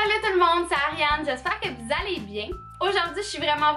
Allô tout le monde, c'est Ariane, j'espère que vous allez bien. Aujourd'hui, je suis vraiment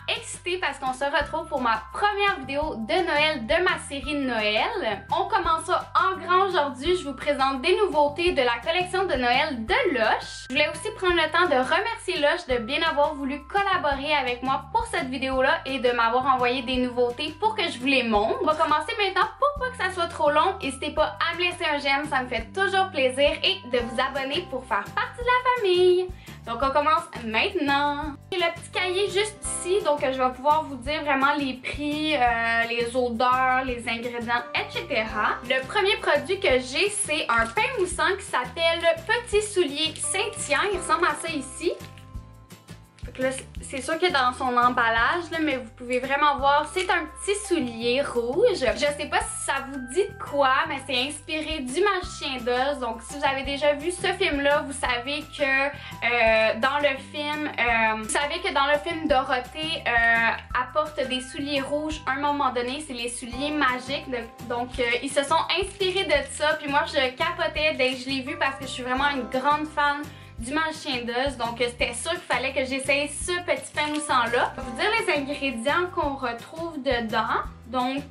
excitée parce qu'on se retrouve pour ma première vidéo de Noël de ma série de Noël. On commence ça en grand aujourd'hui, je vous présente des nouveautés de la collection de Noël de Lush. Je voulais aussi prendre le temps de remercier Lush de bien avoir voulu collaborer avec moi pour cette vidéo-là et de m'avoir envoyé des nouveautés pour que je vous les montre. On va commencer maintenant pour pas que ça soit trop long. N'hésitez pas à me laisser un j'aime, ça me fait toujours plaisir, et de vous abonner pour faire partie de la famille. Donc on commence maintenant. J'ai le petit cahier juste ici, donc je vais pouvoir vous dire vraiment les prix, les odeurs, les ingrédients, etc. Le premier produit que j'ai, c'est un pain moussant qui s'appelle Petit Soulier Scintillant. Il ressemble à ça ici. Là, c'est sûr que dans son emballage, là, mais vous pouvez vraiment voir, c'est un petit soulier rouge. Je sais pas si ça vous dit de quoi, mais c'est inspiré du Magicien d'Oz. Donc si vous avez déjà vu ce film-là, vous savez que dans le film, Dorothée apporte des souliers rouges à un moment donné. C'est les souliers magiques. Donc ils se sont inspirés de ça. Puis moi, je capotais dès que je l'ai vu parce que je suis vraiment une grande fan du Magicien d'Oz, donc c'était sûr qu'il fallait que j'essaye ce petit pain moussant là. Je vais vous dire les ingrédients qu'on retrouve dedans. Donc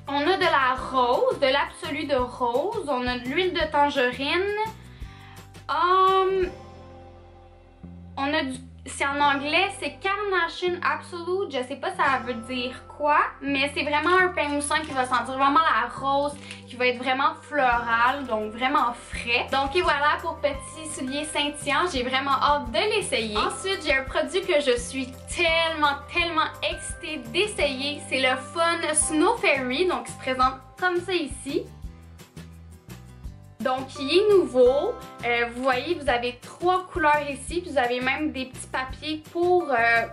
on a de la rose, de l'absolu de rose, on a de l'huile de tangerine, on a du, c'est en anglais, c'est Carnation Absolute, je sais pas ça veut dire quoi, mais c'est vraiment un pain moussant qui va sentir vraiment la rose, qui va être vraiment floral, donc vraiment frais. Donc et voilà pour Petit Soulier Scintillant, j'ai vraiment hâte de l'essayer. Ensuite, j'ai un produit que je suis tellement excitée d'essayer, c'est le Fun Snow Fairy, donc il se présente comme ça ici. Donc, il est nouveau. Vous voyez, vous avez 3 couleurs ici. Puis vous avez même des petits papiers pour,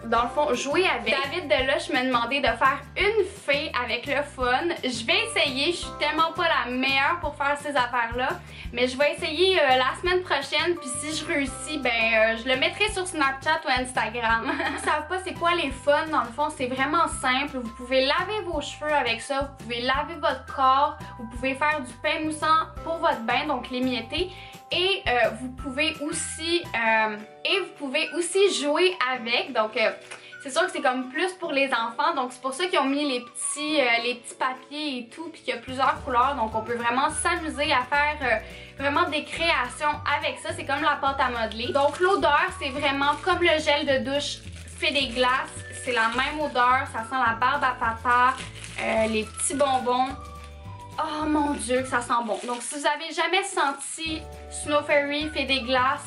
dans le fond, jouer avec. David de Lush m'a demandé de faire une fée avec le fun. Je vais essayer. Je suis tellement pas la meilleure pour faire ces affaires-là. Mais je vais essayer la semaine prochaine. Puis si je réussis, ben je le mettrai sur Snapchat ou Instagram. Si vous ne savez pas c'est quoi les fun, dans le fond, c'est vraiment simple. Vous pouvez laver vos cheveux avec ça. Vous pouvez laver votre corps. Vous pouvez faire du pain moussant pour votre bain, donc l'émietter. Et vous pouvez aussi jouer avec. Donc c'est sûr que c'est comme plus pour les enfants, donc c'est pour ça qu'ils ont mis les petits papiers et tout, puis qu'il y a plusieurs couleurs, donc on peut vraiment s'amuser à faire vraiment des créations avec ça. C'est comme la pâte à modeler. Donc l'odeur, c'est vraiment comme le gel de douche fait des glaces, c'est la même odeur, ça sent la barbe à papa, les petits bonbons. Oh mon dieu que ça sent bon. Donc si vous avez jamais senti Snow Fairy fait des glaces,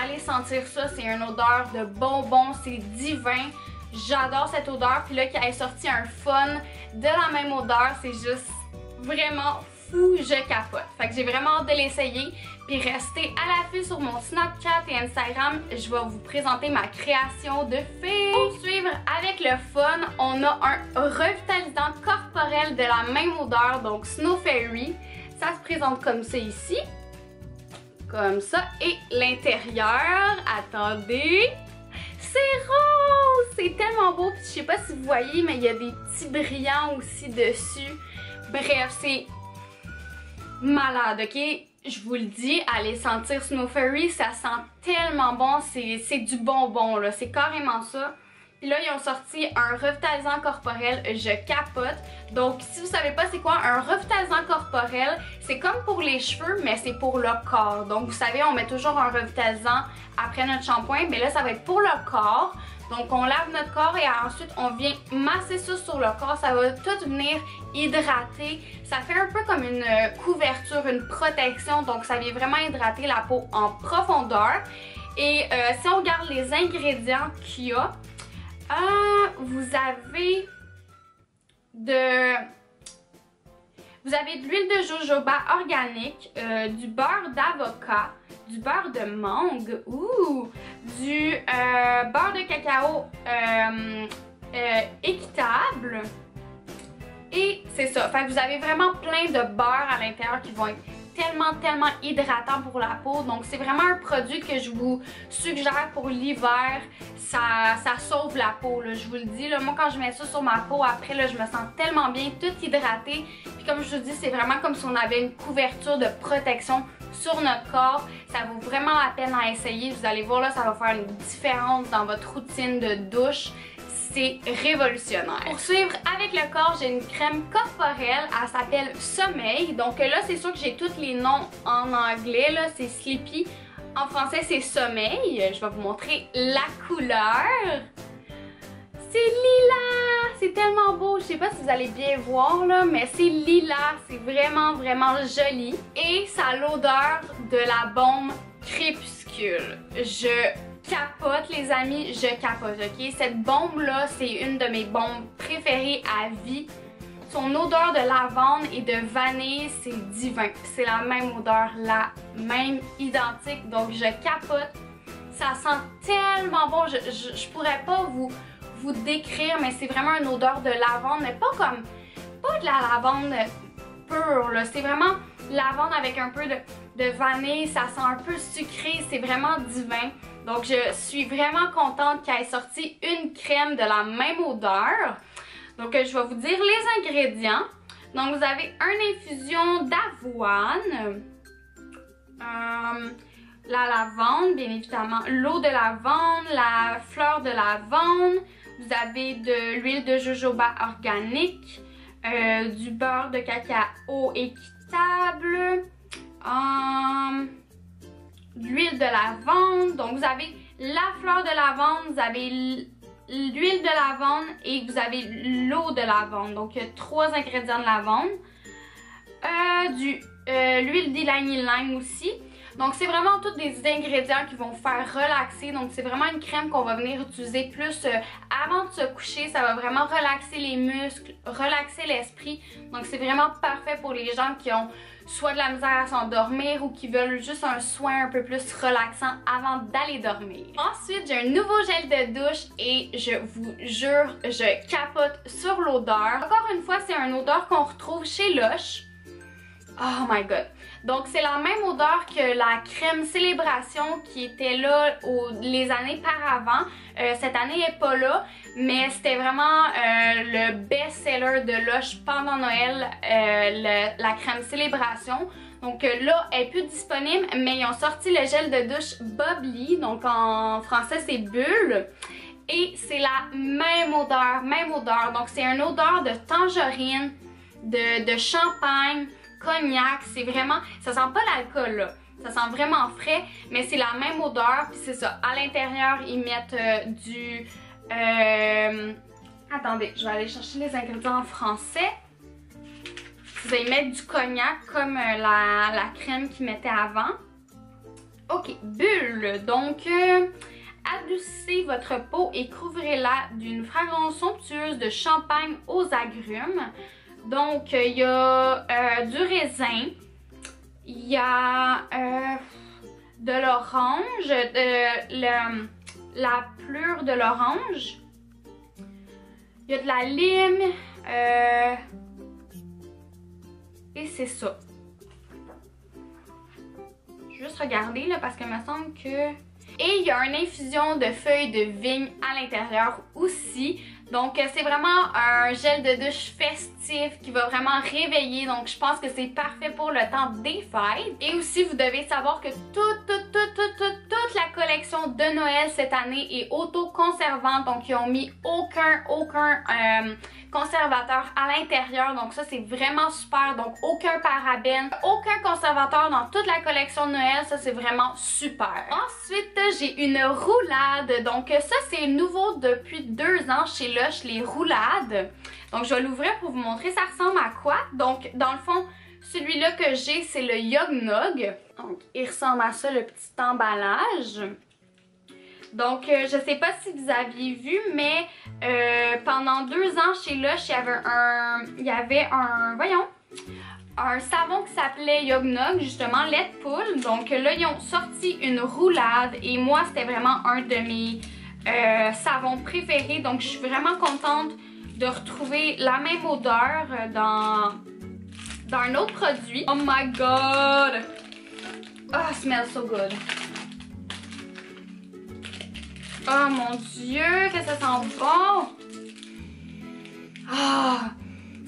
allez sentir ça. C'est une odeur de bonbons, c'est divin. J'adore cette odeur. Puis là qu'il ait sorti un fun de la même odeur, c'est juste vraiment fou, je capote. Fait que j'ai vraiment hâte de l'essayer. Puis restez à l'affût sur mon Snapchat et Instagram, je vais vous présenter ma création de fée. Pour suivre avec le fun, on a un revitalisant corporel de la même odeur, donc Snow Fairy. Ça se présente comme ça ici. Comme ça. Et l'intérieur, attendez, c'est rose! C'est tellement beau. Puis je sais pas si vous voyez, mais il y a des petits brillants aussi dessus. Bref, c'est malade, ok? Je vous le dis, allez sentir Snow Fairy, ça sent tellement bon, c'est du bonbon là, c'est carrément ça. Puis là, ils ont sorti un revitalisant corporel, je capote. Donc, si vous savez pas c'est quoi un revitalisant corporel, c'est comme pour les cheveux, mais c'est pour le corps. Donc, vous savez, on met toujours un revitalisant après notre shampoing, mais là, ça va être pour le corps. Donc, on lave notre corps et ensuite, on vient masser ça sur le corps. Ça va tout venir hydrater. Ça fait un peu comme une couverture, une protection. Donc, ça vient vraiment hydrater la peau en profondeur. Et si on regarde les ingrédients qu'il y a, vous avez de l'huile de jojoba organique, du beurre d'avocat, du beurre de mangue, du beurre de cacao équitable. Et c'est ça. Fait que vous avez vraiment plein de beurre à l'intérieur qui vont être tellement hydratant pour la peau. Donc c'est vraiment un produit que je vous suggère pour l'hiver. Ça sauve la peau, là, je vous le dis. Là. Moi quand je mets ça sur ma peau, après là, je me sens tellement bien, toute hydratée. Puis comme je vous dis, c'est vraiment comme si on avait une couverture de protection sur notre corps. Ça vaut vraiment la peine à essayer. Vous allez voir là, ça va faire une différence dans votre routine de douche. C'est révolutionnaire. Pour suivre avec le corps, j'ai une crème corporelle. Elle s'appelle Sommeil. Donc là, c'est sûr que j'ai tous les noms en anglais. Là, c'est Sleepy. En français, c'est Sommeil. Je vais vous montrer la couleur. C'est lilas! C'est tellement beau. Je sais pas si vous allez bien voir là, mais c'est lilas. C'est vraiment, vraiment joli. Et ça a l'odeur de la baume crépuscule. Je capote, les amis. Je capote, ok? Cette baume là, c'est une de mes baumes préférées à vie. Son odeur de lavande et de vanille, c'est divin. C'est la même odeur, la même identique. Donc je capote. Ça sent tellement bon. Je pourrais pas vous décrire, mais c'est vraiment une odeur de lavande, mais pas de la lavande pure, là. C'est vraiment lavande avec un peu de vanille, ça sent un peu sucré, c'est vraiment divin. Donc je suis vraiment contente qu'elle ait sorti une crème de la même odeur. Donc je vais vous dire les ingrédients. Donc vous avez une infusion d'avoine, la lavande, bien évidemment, l'eau de lavande, la fleur de lavande. Vous avez de l'huile de jojoba organique, du beurre de cacao équitable, l'huile de lavande. Donc vous avez la fleur de lavande, vous avez l'huile de lavande et vous avez l'eau de lavande. Donc il y a 3 ingrédients de lavande. L'huile d'ylang-ylang aussi. Donc c'est vraiment tous des ingrédients qui vont faire relaxer. Donc c'est vraiment une crème qu'on va venir utiliser plus avant de se coucher. Ça va vraiment relaxer les muscles, relaxer l'esprit. Donc c'est vraiment parfait pour les gens qui ont soit de la misère à s'endormir ou qui veulent juste un soin un peu plus relaxant avant d'aller dormir. Ensuite, j'ai un nouveau gel de douche et je vous jure, je capote sur l'odeur. Encore une fois, c'est une odeur qu'on retrouve chez Lush. Oh my god! Donc c'est la même odeur que la crème Célébration qui était là les années par avant. Cette année elle n'est pas là, mais c'était vraiment le best-seller de Lush pendant Noël, la crème Célébration. Donc là, elle n'est plus disponible, mais ils ont sorti le gel de douche Bubbly, donc en français c'est Bulle. Et c'est la même odeur, Donc c'est une odeur de tangerine, de champagne, cognac, c'est vraiment, ça sent pas l'alcool là, ça sent vraiment frais, mais c'est la même odeur, puis c'est ça, à l'intérieur ils mettent attendez, je vais aller chercher les ingrédients en français. Vous allez mettre du cognac comme la crème qu'ils mettaient avant. Ok, Bulle, donc adoucissez votre peau et couvrez-la d'une fragrance somptueuse de champagne aux agrumes. Donc, il y a du raisin, il y a de l'orange, la pleure de l'orange, il y a de la lime, et c'est ça. Je vais juste regarder là parce qu'il me semble que... Et il y a une infusion de feuilles de vigne à l'intérieur aussi. Donc c'est vraiment un gel de douche festif qui va vraiment réveiller. Donc je pense que c'est parfait pour le temps des fêtes. Et aussi vous devez savoir que toute la collection de Noël cette année est auto-conservante. Donc ils ont mis aucun conservateur à l'intérieur. Donc ça c'est vraiment super. Donc aucun parabène, aucun conservateur dans toute la collection de Noël. Ça c'est vraiment super. Ensuite j'ai une roulade. Donc ça c'est nouveau depuis 2 ans chez Lush, les roulades. Donc je vais l'ouvrir pour vous montrer ça ressemble à quoi. Donc dans le fond celui-là que j'ai c'est le Yognog. Donc il ressemble à ça, le petit emballage. Donc je sais pas si vous aviez vu, mais pendant 2 ans chez Lush il y avait un savon qui s'appelait Yognog, justement, lait de poule. Donc là, ils ont sorti une roulade et moi, c'était vraiment un de mes savons préférés. Donc je suis vraiment contente de retrouver la même odeur dans un autre produit. Oh my god! Oh, smells so good! Oh mon dieu, que ça sent bon! Ah!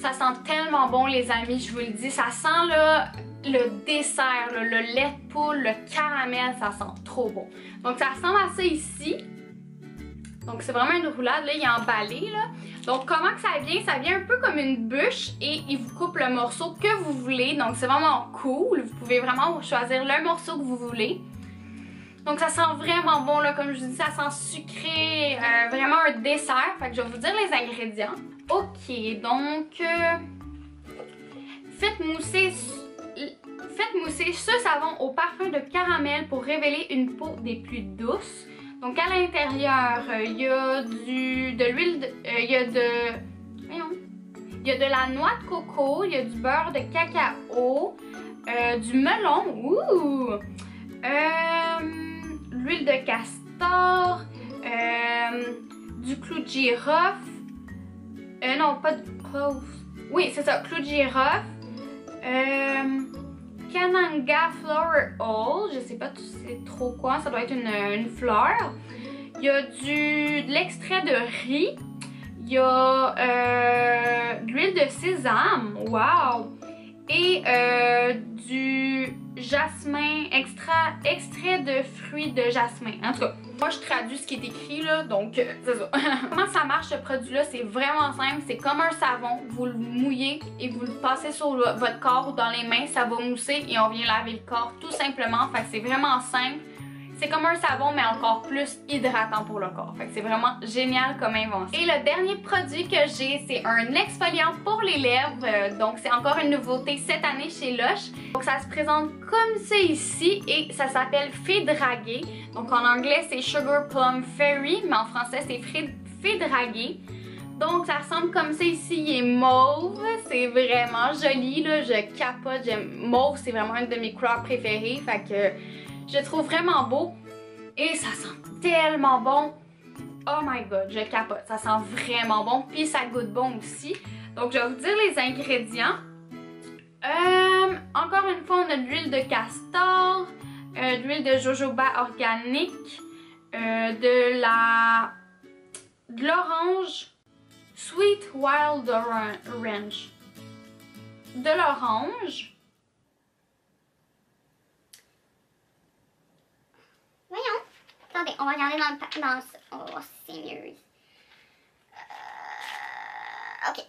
Ça sent tellement bon les amis, je vous le dis, ça sent là le dessert, là, le lait de poule, le caramel, ça sent trop bon. Donc ça ressemble à ça ici. Donc c'est vraiment une roulade, là, il est emballé là. Donc comment que ça vient? Ça vient un peu comme une bûche et il vous coupe le morceau que vous voulez. Donc c'est vraiment cool. Vous pouvez vraiment choisir le morceau que vous voulez. Donc ça sent vraiment bon là, comme je vous dis, ça sent sucré, vraiment un dessert. Fait que je vais vous dire les ingrédients. Ok, donc faites mousser ce savon au parfum de caramel pour révéler une peau des plus douces. Donc à l'intérieur, il y a de l'huile, il y a de la noix de coco, il y a du beurre de cacao, du melon, l'huile de castor, du clou de girofle, non pas de clove, oui c'est ça, clou de girofle, Cananga Flower Oil, je sais pas c'est trop quoi, ça doit être une fleur. Il y a de l'extrait de riz, il y a de l'huile de sésame, wow, et du jasmin, extrait de fruits de jasmin. En tout cas, moi je traduis ce qui est écrit là, donc c'est ça. Comment ça marche ce produit-là? C'est vraiment simple, c'est comme un savon, vous le mouillez et vous le passez sur votre corps ou dans les mains, ça va mousser et on vient laver le corps tout simplement. Fait que c'est vraiment simple. C'est comme un savon mais encore plus hydratant pour le corps. Fait que c'est vraiment génial comme invention. Et le dernier produit que j'ai, c'est un exfoliant pour les lèvres. Donc c'est encore une nouveauté cette année chez Lush. Donc ça se présente comme ça ici et ça s'appelle Fée Draguée. Donc en anglais c'est Sugar Plum Fairy, mais en français c'est Fée Draguée. Donc ça ressemble comme ça ici, il est mauve, c'est vraiment joli là, je capote, mauve c'est vraiment une de mes couleurs préférées, fait que je le trouve vraiment beau et ça sent tellement bon. Oh my god, je capote, ça sent vraiment bon puis ça goûte bon aussi. Donc je vais vous dire les ingrédients. Encore une fois, on a de l'huile de castor, de l'huile de jojoba organique, de l'orange Sweet Wild Orange, de l'orange. Voyons. Attendez, on va regarder dans oh, Seigneur. Ok.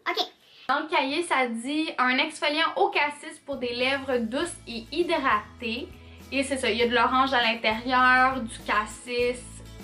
Ok. Dans le cahier, ça dit un exfoliant au cassis pour des lèvres douces et hydratées. Et c'est ça, il y a de l'orange à l'intérieur, du cassis.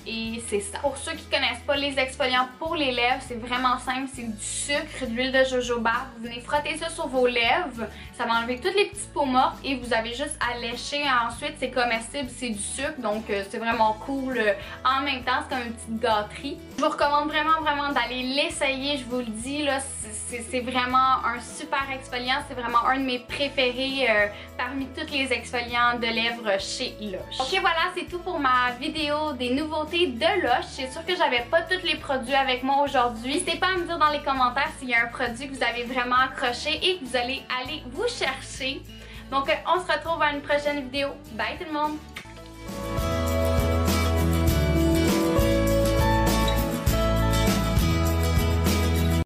Et c'est ça. Pour ceux qui connaissent pas les exfoliants pour les lèvres, c'est vraiment simple, c'est du sucre, de l'huile de jojoba. Vous venez frotter ça sur vos lèvres, ça va enlever toutes les petites peaux mortes et vous avez juste à lécher. Ensuite, c'est comestible, c'est du sucre, donc c'est vraiment cool. En même temps, c'est comme une petite gâterie. Je vous recommande vraiment d'aller l'essayer, je vous le dis, là, c'est vraiment un super exfoliant, c'est vraiment un de mes préférés parmi tous les exfoliants de lèvres chez Lush. Ok, voilà, c'est tout pour ma vidéo des nouveautés de Lush. C'est sûr que j'avais pas tous les produits avec moi aujourd'hui. N'hésitez pas à me dire dans les commentaires s'il y a un produit que vous avez vraiment accroché et que vous allez aller vous chercher. Donc on se retrouve à une prochaine vidéo. Bye tout le monde!